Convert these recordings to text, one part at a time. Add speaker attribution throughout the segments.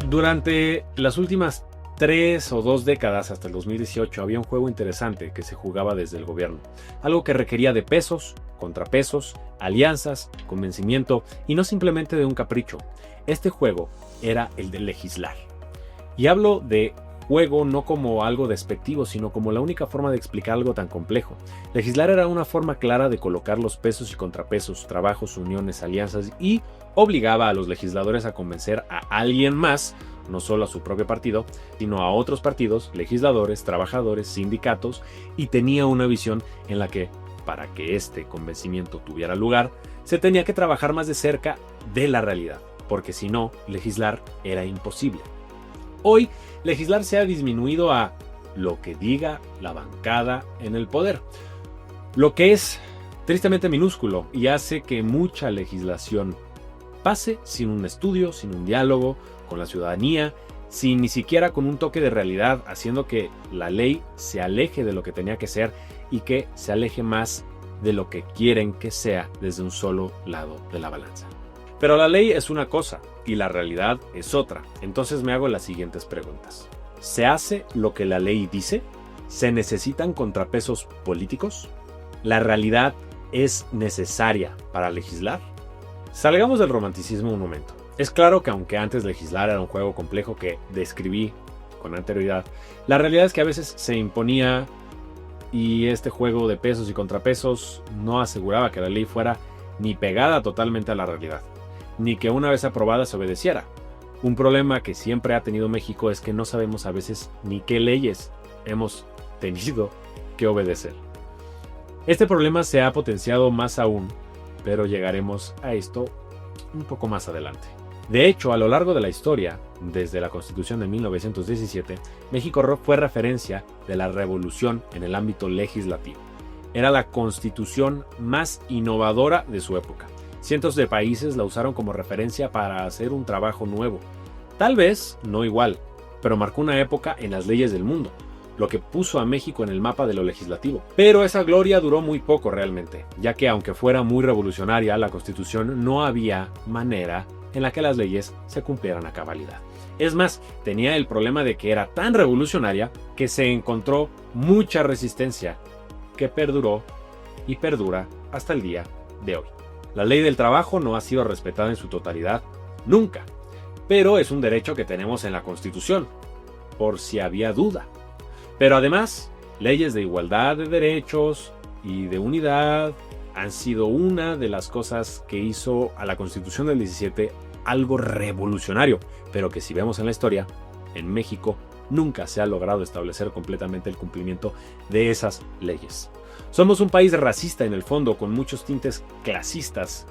Speaker 1: Durante las últimas 3 o 2 décadas hasta el 2018 había un juego interesante que se jugaba desde el gobierno, algo que requería de pesos, contrapesos, alianzas, convencimiento y no simplemente de un capricho. Este juego era el de legislar. Y hablo de juego no como algo despectivo, sino como la única forma de explicar algo tan complejo. Legislar era una forma clara de colocar los pesos y contrapesos, trabajos, uniones, alianzas y obligaba a los legisladores a convencer a alguien más, no solo a su propio partido, sino a otros partidos, legisladores, trabajadores, sindicatos, y tenía una visión en la que, para que este convencimiento tuviera lugar, se tenía que trabajar más de cerca de la realidad, porque si no, legislar era imposible. Hoy, legislar se ha disminuido a lo que diga la bancada en el poder, lo que es tristemente minúsculo y hace que mucha legislación pase sin un estudio, sin un diálogo con la ciudadanía, sin ni siquiera con un toque de realidad, haciendo que la ley se aleje de lo que tenía que ser y que se aleje más de lo que quieren que sea desde un solo lado de la balanza. Pero la ley es una cosa y la realidad es otra. Entonces me hago las siguientes preguntas. ¿Se hace lo que la ley dice? ¿Se necesitan contrapesos políticos? ¿La realidad es necesaria para legislar? Salgamos del romanticismo un momento. Es claro que aunque antes legislar era un juego complejo que describí con anterioridad, la realidad es que a veces se imponía y este juego de pesos y contrapesos no aseguraba que la ley fuera ni pegada totalmente a la realidad, ni que una vez aprobada se obedeciera. Un problema que siempre ha tenido México es que no sabemos a veces ni qué leyes hemos tenido que obedecer. Este problema se ha potenciado más aún, pero llegaremos a esto un poco más adelante. De hecho, a lo largo de la historia, desde la Constitución de 1917, México fue referencia de la revolución en el ámbito legislativo. Era la constitución más innovadora de su época. Cientos de países la usaron como referencia para hacer un trabajo nuevo. Tal vez no igual, pero marcó una época en las leyes del mundo, lo que puso a México en el mapa de lo legislativo. Pero esa gloria duró muy poco realmente, ya que aunque fuera muy revolucionaria la Constitución, no había manera en la que las leyes se cumplieran a cabalidad. Es más, tenía el problema de que era tan revolucionaria que se encontró mucha resistencia que perduró y perdura hasta el día de hoy. La ley del trabajo no ha sido respetada en su totalidad nunca, pero es un derecho que tenemos en la Constitución, por si había duda. Pero además, leyes de igualdad de derechos y de unidad han sido una de las cosas que hizo a la Constitución del 17 algo revolucionario, pero que si vemos en la historia, en México nunca se ha logrado establecer completamente el cumplimiento de esas leyes. Somos un país racista en el fondo, con muchos tintes clasistas,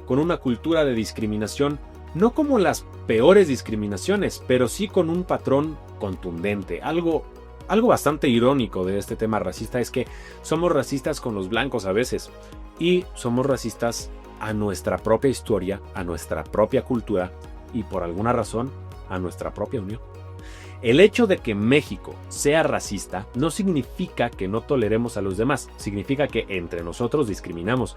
Speaker 1: con una cultura de discriminación, no como las peores discriminaciones, pero sí con un patrón contundente. Algo bastante irónico de este tema racista es que somos racistas con los blancos a veces y somos racistas a nuestra propia historia, a nuestra propia cultura y por alguna razón a nuestra propia unión. El hecho de que México sea racista no significa que no toleremos a los demás, significa que entre nosotros discriminamos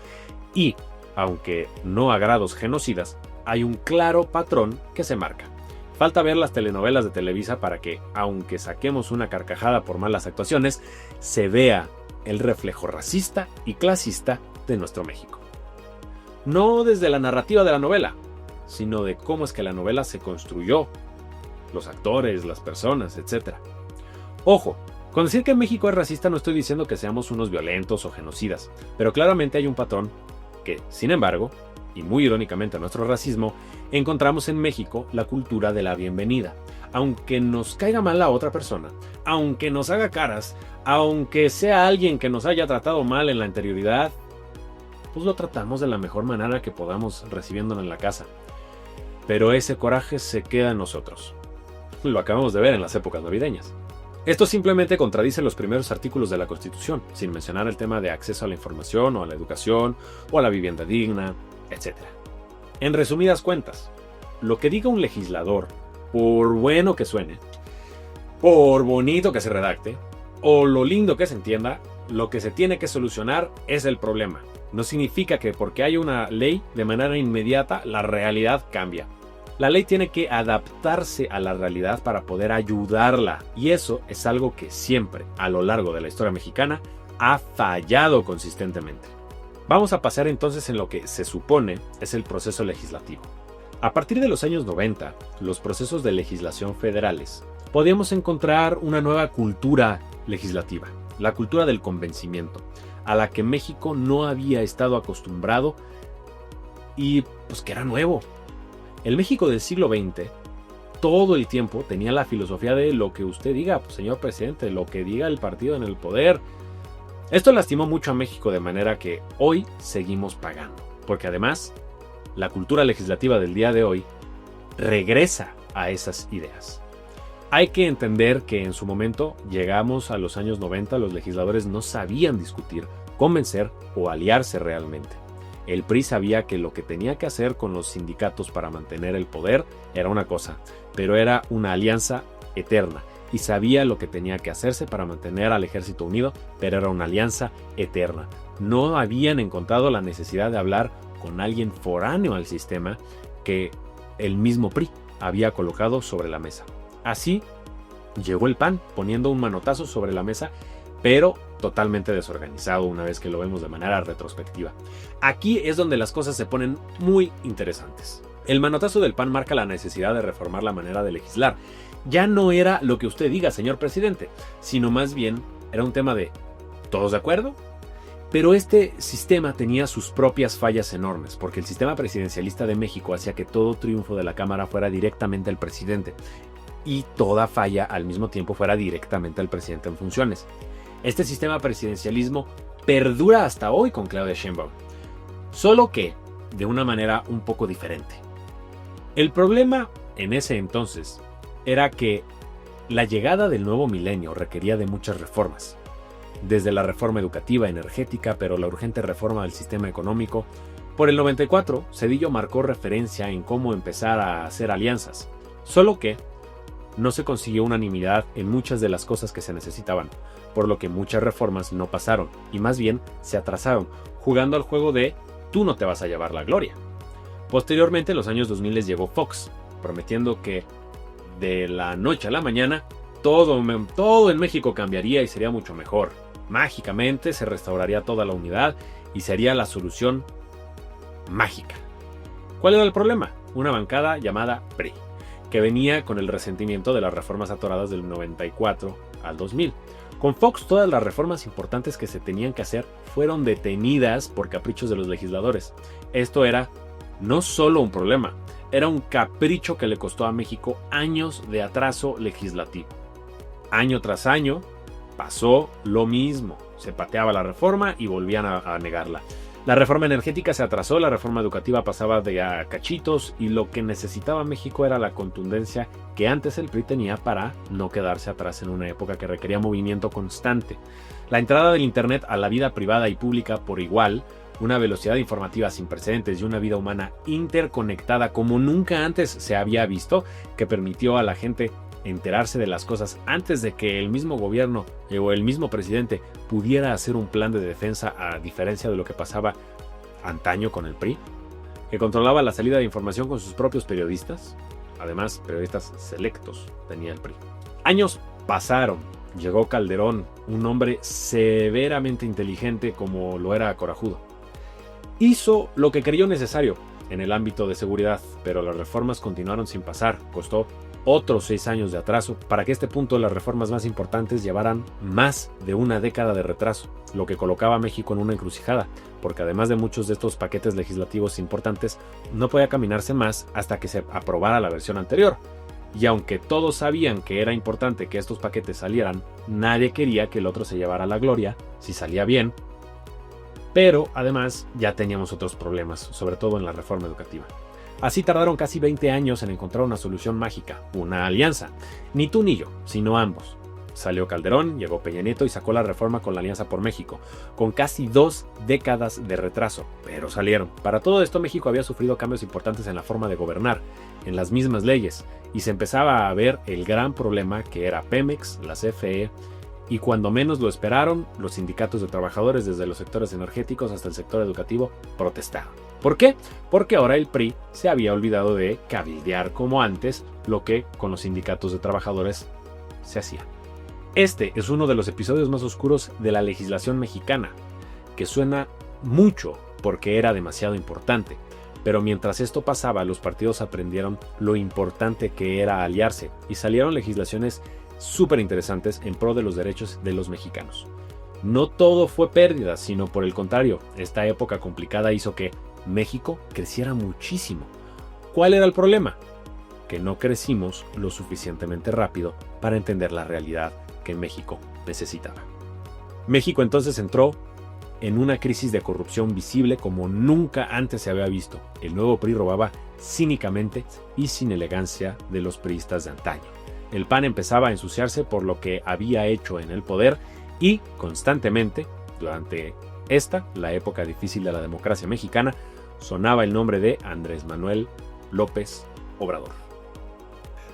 Speaker 1: y, aunque no a grados genocidas, hay un claro patrón que se marca. Falta ver las telenovelas de Televisa para que, aunque saquemos una carcajada por malas actuaciones, se vea el reflejo racista y clasista de nuestro México. No desde la narrativa de la novela, sino de cómo es que la novela se construyó, los actores, las personas, etc. Ojo, con decir que México es racista no estoy diciendo que seamos unos violentos o genocidas, pero claramente hay un patrón que, sin embargo, y muy irónicamente a nuestro racismo, encontramos en México la cultura de la bienvenida. Aunque nos caiga mal la otra persona, aunque nos haga caras, aunque sea alguien que nos haya tratado mal en la anterioridad, pues lo tratamos de la mejor manera que podamos recibiéndolo en la casa. Pero ese coraje se queda en nosotros. Lo acabamos de ver en las épocas navideñas. Esto simplemente contradice los primeros artículos de la Constitución, sin mencionar el tema de acceso a la información o a la educación o a la vivienda digna, etc. En resumidas cuentas, lo que diga un legislador, por bueno que suene, por bonito que se redacte, o lo lindo que se entienda, lo que se tiene que solucionar es el problema. No significa que porque haya una ley de manera inmediata la realidad cambia. La ley tiene que adaptarse a la realidad para poder ayudarla, y eso es algo que siempre, a lo largo de la historia mexicana, ha fallado consistentemente. Vamos a pasar entonces en lo que se supone es el proceso legislativo. A partir de los años 90, los procesos de legislación federales, podíamos encontrar una nueva cultura legislativa, la cultura del convencimiento, a la que México no había estado acostumbrado y pues que era nuevo. El México del siglo XX todo el tiempo tenía la filosofía de lo que usted diga, pues, señor presidente, lo que diga el partido en el poder. Esto lastimó mucho a México de manera que hoy seguimos pagando, porque además la cultura legislativa del día de hoy regresa a esas ideas. Hay que entender que en su momento llegamos a los años 90, los legisladores no sabían discutir, convencer o aliarse realmente. El PRI sabía que lo que tenía que hacer con los sindicatos para mantener el poder era una cosa, pero era una alianza eterna. Y sabía lo que tenía que hacerse para mantener al ejército unido, pero era una alianza eterna. No habían encontrado la necesidad de hablar con alguien foráneo al sistema que el mismo PRI había colocado sobre la mesa. Así llegó el PAN poniendo un manotazo sobre la mesa, pero totalmente desorganizado una vez que lo vemos de manera retrospectiva. Aquí es donde las cosas se ponen muy interesantes. El manotazo del PAN marca la necesidad de reformar la manera de legislar. Ya no era lo que usted diga, señor presidente, sino más bien era un tema de ¿todos de acuerdo? Pero este sistema tenía sus propias fallas enormes, porque el sistema presidencialista de México hacía que todo triunfo de la Cámara fuera directamente al presidente y toda falla al mismo tiempo fuera directamente al presidente en funciones. Este sistema presidencialismo perdura hasta hoy con Claudia Sheinbaum, solo que de una manera un poco diferente. El problema en ese entonces era que la llegada del nuevo milenio requería de muchas reformas, desde la reforma educativa, energética, pero la urgente reforma del sistema económico. Por el 94, Zedillo marcó referencia en cómo empezar a hacer alianzas, solo que no se consiguió unanimidad en muchas de las cosas que se necesitaban, por lo que muchas reformas no pasaron y más bien se atrasaron, jugando al juego de tú no te vas a llevar la gloria. Posteriormente, en los años 2000 les llegó Fox, prometiendo que de la noche a la mañana todo en México cambiaría y sería mucho mejor. Mágicamente se restauraría toda la unidad y sería la solución mágica. ¿Cuál era el problema? Una bancada llamada PRI, que venía con el resentimiento de las reformas atoradas del 94 al 2000. Con Fox, todas las reformas importantes que se tenían que hacer fueron detenidas por caprichos de los legisladores. Esto era no solo un problema, era un capricho que le costó a México años de atraso legislativo. Año tras año pasó lo mismo. Se pateaba la reforma y volvían a negarla. La reforma energética se atrasó, la reforma educativa pasaba de a cachitos y lo que necesitaba México era la contundencia que antes el PRI tenía para no quedarse atrás en una época que requería movimiento constante. La entrada del Internet a la vida privada y pública por igual, una velocidad informativa sin precedentes y una vida humana interconectada como nunca antes se había visto, que permitió a la gente enterarse de las cosas antes de que el mismo gobierno o el mismo presidente pudiera hacer un plan de defensa, a diferencia de lo que pasaba antaño con el PRI, que controlaba la salida de información con sus propios periodistas. Además, periodistas selectos tenía el PRI. Años pasaron, llegó Calderón, un hombre severamente inteligente como lo era corajudo. Hizo lo que creyó necesario en el ámbito de seguridad, pero las reformas continuaron sin pasar. Costó otros 6 años de atraso para que a este punto las reformas más importantes llevaran más de una década de retraso, lo que colocaba a México en una encrucijada, porque además de muchos de estos paquetes legislativos importantes, no podía caminarse más hasta que se aprobara la versión anterior. Y aunque todos sabían que era importante que estos paquetes salieran, nadie quería que el otro se llevara la gloria si salía bien. Pero además ya teníamos otros problemas, sobre todo en la reforma educativa. Así tardaron casi 20 años en encontrar una solución mágica, una alianza. Ni tú ni yo, sino ambos. Salió Calderón, llegó Peña Nieto y sacó la reforma con la Alianza por México, con casi 2 décadas de retraso, pero salieron. Para todo esto, México había sufrido cambios importantes en la forma de gobernar, en las mismas leyes, y se empezaba a ver el gran problema que era Pemex, la CFE, y cuando menos lo esperaron, los sindicatos de trabajadores desde los sectores energéticos hasta el sector educativo protestaron. ¿Por qué? Porque ahora el PRI se había olvidado de cabildear como antes, lo que con los sindicatos de trabajadores se hacía. Este es uno de los episodios más oscuros de la legislación mexicana, que suena mucho porque era demasiado importante. Pero mientras esto pasaba, los partidos aprendieron lo importante que era aliarse y salieron legislaciones súper interesantes en pro de los derechos de los mexicanos. No todo fue pérdida, sino por el contrario, esta época complicada hizo que México creciera muchísimo. ¿Cuál era el problema? Que no crecimos lo suficientemente rápido para entender la realidad que México necesitaba. México entonces entró en una crisis de corrupción visible como nunca antes se había visto. El nuevo PRI robaba cínicamente y sin elegancia de los priistas de antaño. El PAN empezaba a ensuciarse por lo que había hecho en el poder y constantemente, durante la época difícil de la democracia mexicana, sonaba el nombre de Andrés Manuel López Obrador.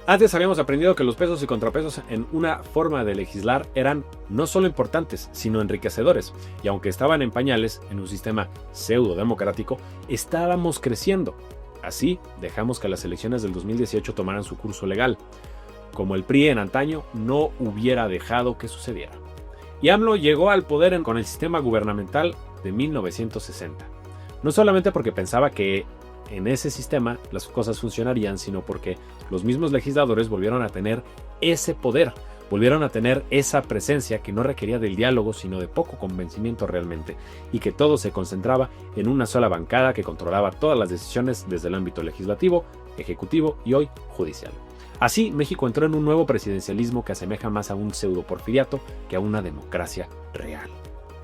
Speaker 1: Antes habíamos aprendido que los pesos y contrapesos en una forma de legislar eran no solo importantes, sino enriquecedores, y aunque estaban en pañales en un sistema pseudo-democrático, estábamos creciendo. Así, dejamos que las elecciones del 2018 tomaran su curso legal, como el PRI en antaño no hubiera dejado que sucediera. Y AMLO llegó al poder con el sistema gubernamental de 1960, no solamente porque pensaba que en ese sistema las cosas funcionarían, sino porque los mismos legisladores volvieron a tener ese poder, volvieron a tener esa presencia que no requería del diálogo, sino de poco convencimiento realmente, y que todo se concentraba en una sola bancada que controlaba todas las decisiones desde el ámbito legislativo, ejecutivo y hoy judicial. Así, México entró en un nuevo presidencialismo que asemeja más a un pseudo-porfiriato que a una democracia real.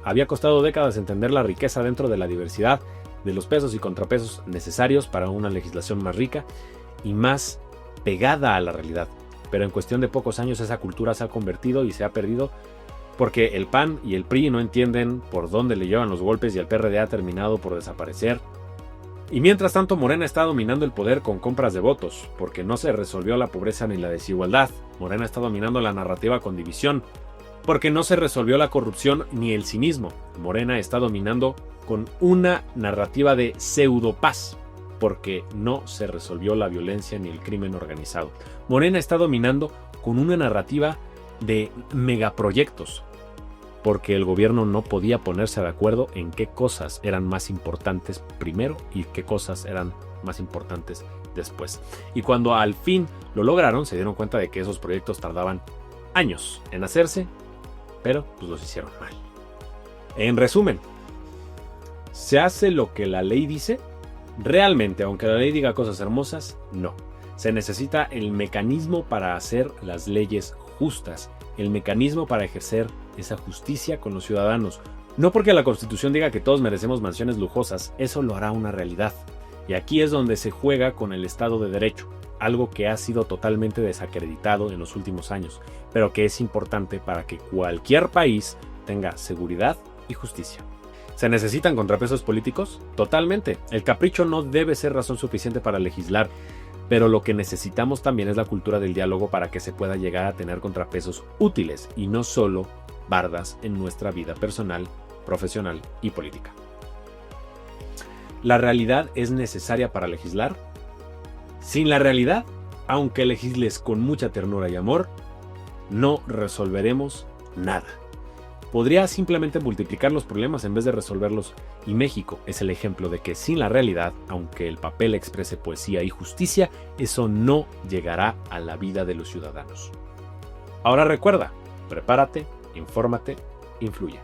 Speaker 1: Había costado décadas entender la riqueza dentro de la diversidad de los pesos y contrapesos necesarios para una legislación más rica y más pegada a la realidad. Pero en cuestión de pocos años esa cultura se ha convertido y se ha perdido porque el PAN y el PRI no entienden por dónde le llevan los golpes y el PRD ha terminado por desaparecer. Y mientras tanto Morena está dominando el poder con compras de votos, porque no se resolvió la pobreza ni la desigualdad. Morena está dominando la narrativa con división, porque no se resolvió la corrupción ni el cinismo. Morena está dominando con una narrativa de pseudo-paz, porque no se resolvió la violencia ni el crimen organizado. Morena está dominando con una narrativa de megaproyectos, porque el gobierno no podía ponerse de acuerdo en qué cosas eran más importantes primero y qué cosas eran más importantes después. Y cuando al fin lo lograron, se dieron cuenta de que esos proyectos tardaban años en hacerse, pero pues los hicieron mal. En resumen, ¿se hace lo que la ley dice? Realmente, aunque la ley diga cosas hermosas, no. Se necesita el mecanismo para hacer las leyes justas, el mecanismo para ejercer esa justicia con los ciudadanos. No porque la Constitución diga que todos merecemos mansiones lujosas, eso lo hará una realidad. Y aquí es donde se juega con el Estado de Derecho, algo que ha sido totalmente desacreditado en los últimos años, pero que es importante para que cualquier país tenga seguridad y justicia. ¿Se necesitan contrapesos políticos? Totalmente. El capricho no debe ser razón suficiente para legislar, pero lo que necesitamos también es la cultura del diálogo para que se pueda llegar a tener contrapesos útiles y no solo bardas en nuestra vida personal, profesional y política. ¿La realidad es necesaria para legislar? Sin la realidad, aunque legisles con mucha ternura y amor, no resolveremos nada. Podría simplemente multiplicar los problemas en vez de resolverlos, y México es el ejemplo de que sin la realidad, aunque el papel exprese poesía y justicia, eso no llegará a la vida de los ciudadanos. Ahora recuerda, prepárate, infórmate, influye.